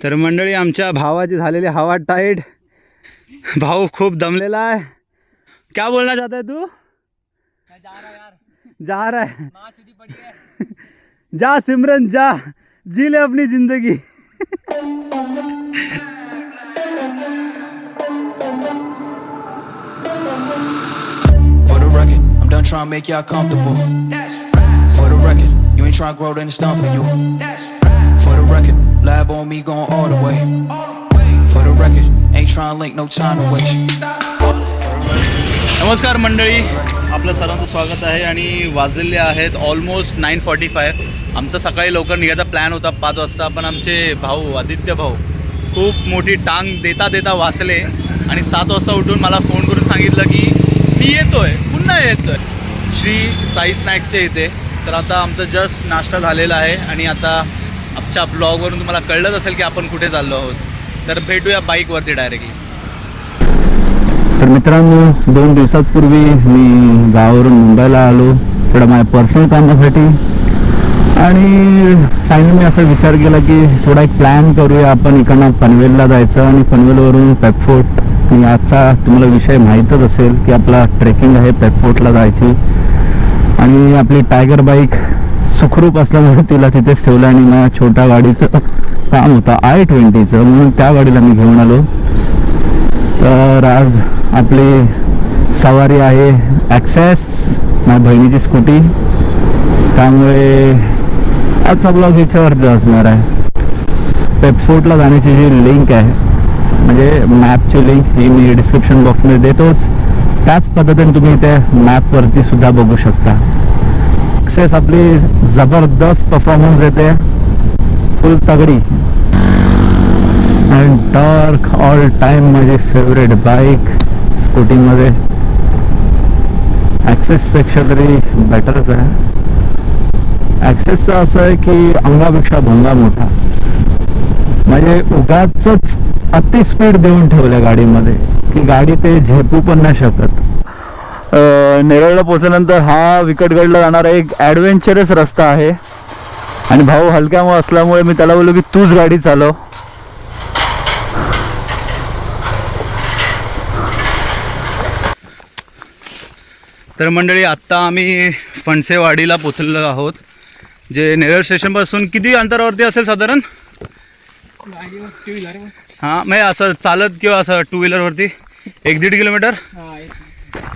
तर मंडळी आमच्या भावाची झालेली हवा टाईट। भाऊ खूप दमलेला आहे। क्या बोलना चाहता है तू? मैं जा रहा यार, जा रहा है? माँ चुदी पड़ी है। जा सिमरन जा, जी ले अपनी जिंदगी। For the record, I'm done trying to make y'all comfortable. For the record, you ain't trying to grow, then it's done for you. For the record, lab on me going all the way. For the record, ain't trying to link, no time to waste. नमस्कार मंडळी, आपलं सर्वांचं स्वागत आहे। आणि वाजलेले आहेत almost 9:45। आमचा सकाळी लवकर निघायचा प्लॅन होता 5 वाजता, पण आमचे भाऊ आदित्य भाऊ खूप मोठी टांग देता देता वाचले आणि 7 वाजता उठून मला फोन करून सांगितलं की मी येतोय, पुन्हा येतोय श्री साई स्नॅक्सच्या इथे। तर आता आमचा जस्ट नाश्ता झालेला आहे आणि आता आमच्या ब्लॉगवरून तुम्हाला कळलंच असेल की आपण कुठे चाललो आहोत। तर भेटूया बाईकवरती डायरेक्टली। तर मित्रांनो, 2 दिवसांपूर्वी मी गावावरून मुंबईला आलो थोडं माझ्या पर्सनल कामासाठी आणि फायनली मी असा विचार केला की थोडा एक प्लॅन करूया आपण इकडनं पनवेलला जायचं आणि पनवेलवरून पेपफोर्ट। आणि आजचा तुम्हाला विषय माहीतच असेल की आपला ट्रेकिंग आहे पेपफोर्टला जायची आणि आपली टायगर बाईक सुखरूप असल्यामुळे तिला तिथेच ठेवलं आणि माझ्या छोट्या गाडीचं काम होतं i20चं, म्हणून त्या गाडीला मी घेऊन आलो। तर आज आपली सवारी आहे ॲक्सेस, माझ्या बहिणीची स्कूटी, त्यामुळे आजचा ब्लॉग ह्याच्यावरती असणार आहे। पेपफोर्टला जाण्याची जी लिंक आहे म्हणजे मॅपची लिंक ही मी डिस्क्रिप्शन बॉक्समध्ये देतोच, त्याच पद्धतीने तुम्ही त्या मॅपवरती सुद्धा बघू शकता। ॲक्सेस आपली जबरदस्त परफॉर्मन्स देते, फुल तगडी अँड टॉर्क ऑल टाईम माझी फेवरेट बाईक स्कूटीमध्ये ॲक्सेसपेक्षा तरी बेटरच आहे। ॲक्सेसचं असं आहे की अंगापेक्षा भोंगा मोठा, म्हणजे उगाचच अति स्पीड देऊन ठेवल्या गाडीमध्ये की गाडी ते झेपू पण नाही शकत। नेरळला पोहोचल्यानंतर हा विकटगडला जाणारा एक ॲडव्हेंचरस रस्ता आहे आणि भाऊ हलक्यामुळे असल्यामुळे मी त्याला बोललो की तूच गाडी चालव। तर मंडळी आत्ता आम्ही फणसेवाडीला पोचलेलो आहोत, जे नेरळ स्टेशनपासून किती अंतरावरती असेल साधारण? हां, म्हणजे असं चालत किंवा असं 2 व्हीलरवरती 1-1.5 किलोमीटर,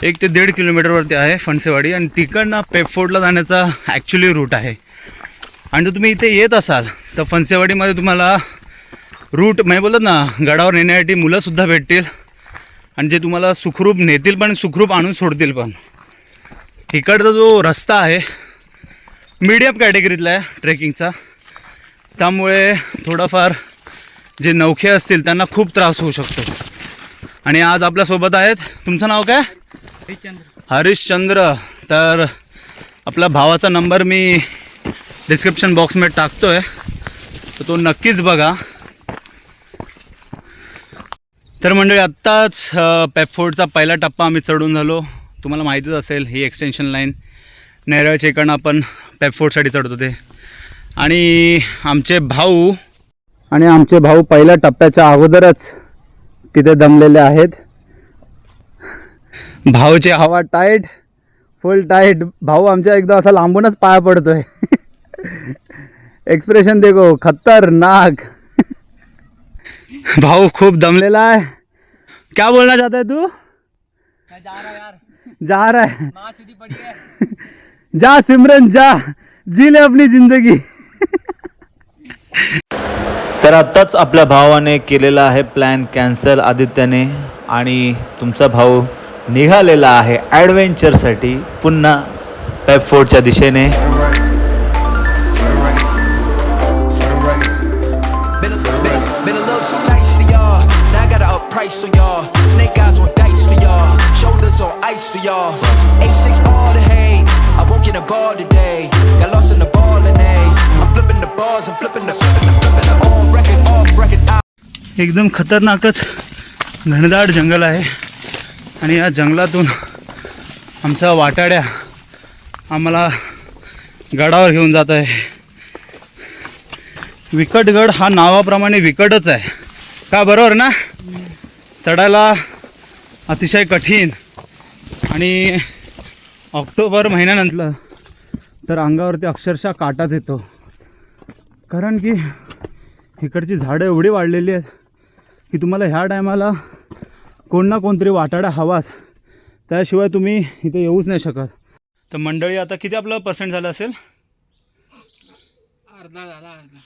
1 ते 1.5 किलोमीटरवरती आहे फणसेवाडी। आणि तिकडनं पेपफोर्टला जाण्याचा ॲक्च्युली रूट आहे। आणि जर तुम्ही इथे येत असाल तर फणसेवाडीमध्ये तुम्हाला रूट म्हणजे बोलत ना गडावर नेण्यासाठी मुलंसुद्धा भेटतील आणि जे तुम्हाला सुखरूप नेतील पण सुखरूप आणून सोडतील पण। इकडचा जो रस्ता आहे मीडियम कॅटेगरीतला आहे ट्रेकिंगचा, त्यामुळे थोडाफार जे नवखे असतील त्यांना खूप त्रास होऊ शकतो। आणि आज आपल्यासोबत आहेत, तुमचं नाव काय? हरिश्चंद्र। तर आपल्या भावाचा नंबर मी डिस्क्रिप्शन बॉक्समध्ये टाकतो आहे, तर तो नक्कीच बघा। तर मंडळी आत्ताच पेपफोर्टचा पहिला टप्पा आम्ही चढून झालो। तुम्हाला माहितीच असेल ही एक्सटेन्शन लाईन नेरळच्या इकडनं आपण पेपफोर्टसाठी चढत होते आणि आमचे भाऊ पहिल्या टप्प्याच्या अगोदरच तिथे दमलेले आहेत। भाऊची हवा टाईट, फुल टाईट। भाऊ आमच्या एकदा असा लांबूनच पाया पडतोय। एक्सप्रेशन देखो खतरनाक। भाऊ खूप दमलेला आहे। क्या बोलना चाहता है तू? मैं जा रहा यार, जा रहा है? माँ चुदी पड़ी है। जा सिमरन जा, जी ले अपनी जिंदगी। तर आत्ताच आपल्या भावाने केलेला आहे प्लॅन कॅन्सल आदित्याने आणि तुमचा भाऊ निघालेला आहे ॲडव्हेंचरसाठी पुन्हा पेपफोर्टच्या दिशेने। Price on y'all, snake eyes on dice for y'all, shoulders on ice for y'all, A6 all the hate, I won't get a ball today, got lost in the ball and A's, I'm flipping the balls, I'm flipping the on record, off record, एकदम खतरनाकच घनदाट जंगल आहे आणि या जंगलातून आमचा वाटाड्या आम्हाला गडावर घेऊन जात आहे। विकटगड हा नावाप्रमाणे विकटच आहे का, बरोबर ना? चढायला अतिशय कठीण आणि ऑक्टोबर महिन्यानंतर तर अंगावरती अक्षरशः काटाच येतो, कारण की इकडची झाडं एवढी वाढलेली आहेत की तुम्हाला ह्या टायमाला कोण ना कोणतरी वाटाडा हवाच, त्याशिवाय तुम्ही इथे येऊच नाही शकत. तर मंडळी आता किती आपलं पर्सेंट झालं असेल? अर्धा झाला, अर्धा.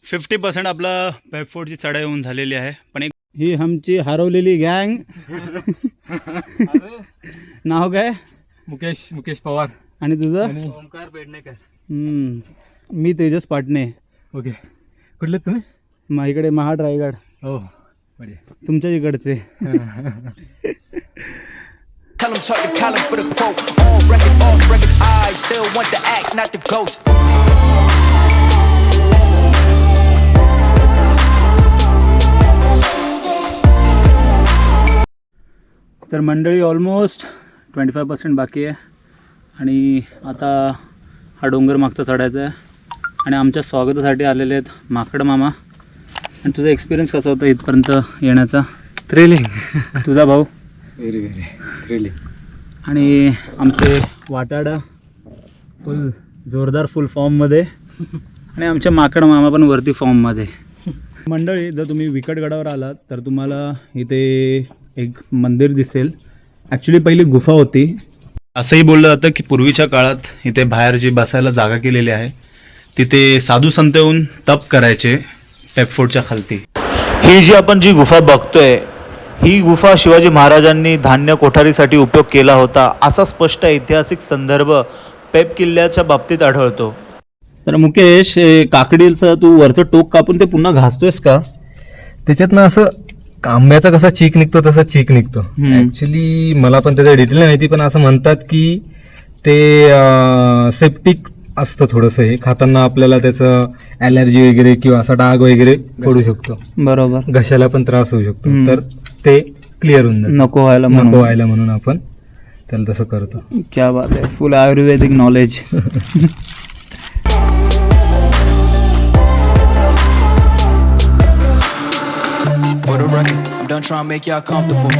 50% आपलं पेपफोर्टची चढाई होऊन झालेली आहे. पण एक ही आमची हरवलेली गँग नाव काय? मुकेश पवार आणि तुझं? ओमकार पेडणेकर. मी तेजस पाटणे. ओके, कुठले तुम्ही? मग इकडे महाड रायगड. हो, बढिया. तुमच्या इकडचे. Tell 'em talk the collar for the quote. On record, off record, I still want the act, not the ghost. तर मंडळी ऑलमोस्ट 25% बाकी आहे आणि आता हा डोंगर मागचा चढायचा आहे आणि आमच्या स्वागतासाठी आलेले आहेत माकड मामा. आणि तुझा एक्सपिरियन्स कसा होता इथपर्यंत येण्याचा? थ्रिलिंग. तुझा भाऊ? Very thrilling. आणि आमचे वाटाडा फुल जोरदार फुल फॉर्ममध्ये आणि आमच्या माकड मामा पण वरती फॉर्ममध्ये. मंडळी, जर तुम्ही विकटगडावर आलात तर तुम्हाला इथे एक मंदिर दिसेल. ॲक्च्युली पहिली गुफा होती. असंही बोललं जातं की पूर्वीच्या काळात इथे बाहेर जी बसायला जागा केलेली आहे तिथे साधू संत येऊन तप करायचे पेपफोर्टच्या खालती. ही जी आपण जी गुफा बघतोय, ही गुफा शिवाजी महाराजांनी धान्य कोठारीसाठी उपयोग केला होता असा स्पष्ट ऐतिहासिक संदर्भ पेप किल्ल्याच्या बाबतीत आढळतो. तर मुकेश, काकडीचं तू वरचं टोक कापून ते पुन्हा घासतोयस का? त्याच्यातनं असं आंब्याचा कसा चीक निघतो तसा चीक निघतो. ऍक्च्युली मला पण त्याचं डिटेल नाही माहिती, पण असं म्हणतात की ते सेप्टिक असतं थोडंसं. हे खाताना आपल्याला त्याचं ॲलर्जी वगैरे किंवा असा डाग वगैरे पडू शकतो, बरोबर, घशाला पण त्रास होऊ शकतो. तर ते क्लिअर होऊन जातं. नको व्हायला म्हणून आपण त्याला तसं करतो. क्या बात आहे, फुल आयुर्वेदिक knowledge. For the record, I'm done trying to make y'all comfortable.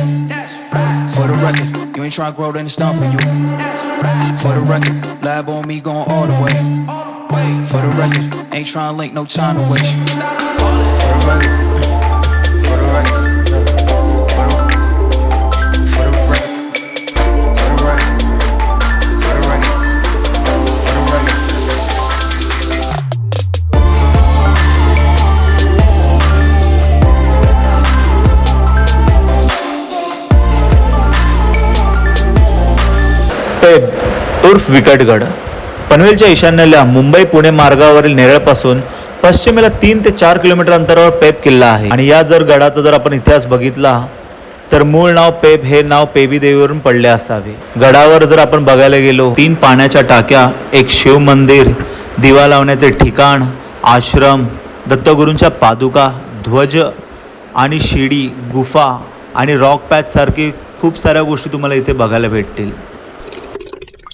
For the record, you ain't trying to grow, then it's done for you. For the record, lab on me going all the way. For the record, ain't trying to link, no time to waste. For the record, for the record, for the record, for the record, for the record, for the record. Peb उर्फ विकटगड पनवेलच्या ईशान्येला मुंबई पुणे मार्गावरील नेरळपासून पश्चिमेला 3 ते 4 kilometre अंतरावर पेब किल्ला आहे. आणि या जर गडाचा जर आपण इतिहास बघितला तर मूळ नाव पेब हे नाव पेबी देवीवरून पडले असावे. गडावर जर आपण बघायला गेलो, 3 पाण्याच्या टाक्या, एक शिव मंदिर, दिवा लावण्याचे ठिकाण, आश्रम, दत्तगुरूंच्या पादुका, ध्वज आणि शिडी, गुफा आणि रॉक पॅच सारखी खूप साऱ्या गोष्टी तुम्हाला इथे बघायला भेटतील.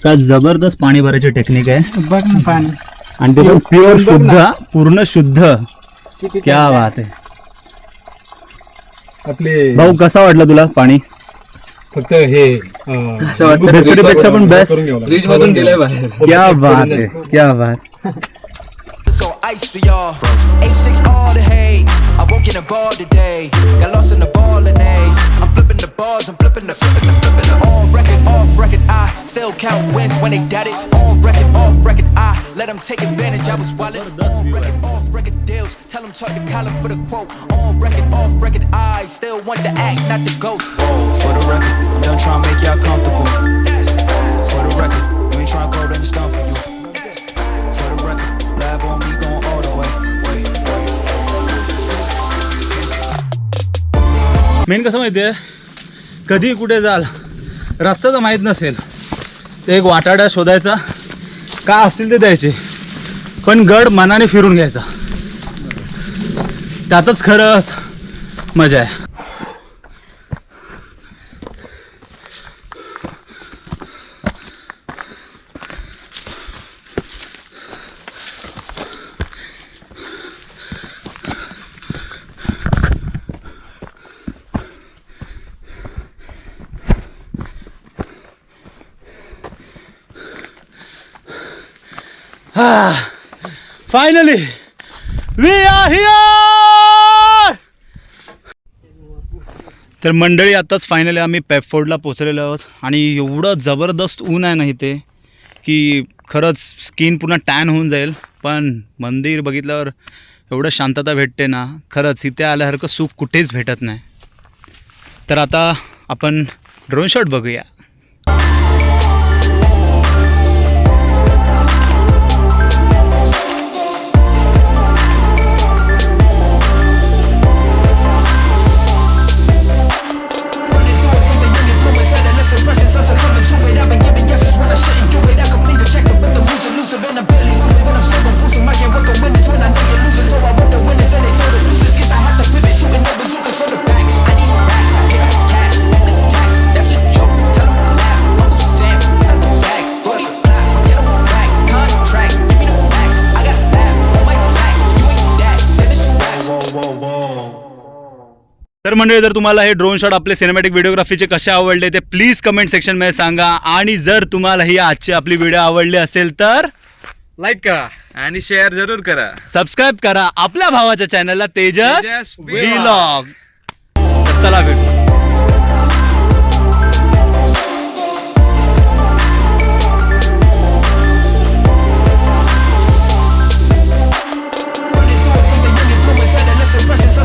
का जबरदस्त पाणी भरायची टेक्निक आहे. बघ ना पाणी. आणि ते पण प्युअर शुद्ध, पूर्ण शुद्ध. क्या बात आहे. आपले भाऊ, कसा वाटला तुला पाणी? फक्त हे पेक्षा पण बेस्ट. फ्रीज मधून गेलंय बाहेर. क्या बात आहे, क्या बात. It's on ice for y'all. 8-6 all the hate. I woke in a bar today. Got lost in the ball and A's. I'm flipping the bars. I'm flipping the. On record, off record. I still count wins when they doubt it. On record, off record. I let them take advantage. I was wildin'. On record, off record deals. Tell them talk the collar for the quote. On record, off record. I still want the act, not the ghost. For the record, I'm done trying to make y'all comfortable. For the record, you ain't trying to grow, then it's done for you. For the record, lab on me going all the way. Main कसं माहिती आहे, कधी कुठे जाल रस्ता तर माहीत नसेल, ते एक वाटाडा शोधायचा, का असतील ते द्यायचे, पण गड मनाने फिरून घ्यायचा, त्यातच खरंच मजा आहे. Finally we are here. तर मंडळी आताच फायनली आम्ही पेपफोर्डला पोचलेलो आहोत आणि एवढं जबरदस्त ऊन आहे ना इथे की खरंच स्किन पूर्ण टॅन होऊन जाईल. पण मंदिर बघितल्यावर एवढं शांतता भेटते ना, खरंच इथे आल्यासारखं सुख कुठेच भेटत नाही. तर आता आपण ड्रोन शॉट बघूया. तर मंडळी, जर तुम्हाला हे ड्रोन शॉट आपले सिनेमॅटिक व्हिडिओग्राफीचे कसे आवडले ते प्लीज कमेंट सेक्शनमध्ये सांगा. आणि जर तुम्हाला ही आजची आपली व्हिडिओ आवडली असेल तर लाईक करा आणि शेअर जरूर करा. सबस्क्राईब करा आपल्या भावाच्या चॅनलला तेजस तेजस व्लॉग. चला भेटू. Running through it with the young influence, adolescent pressures,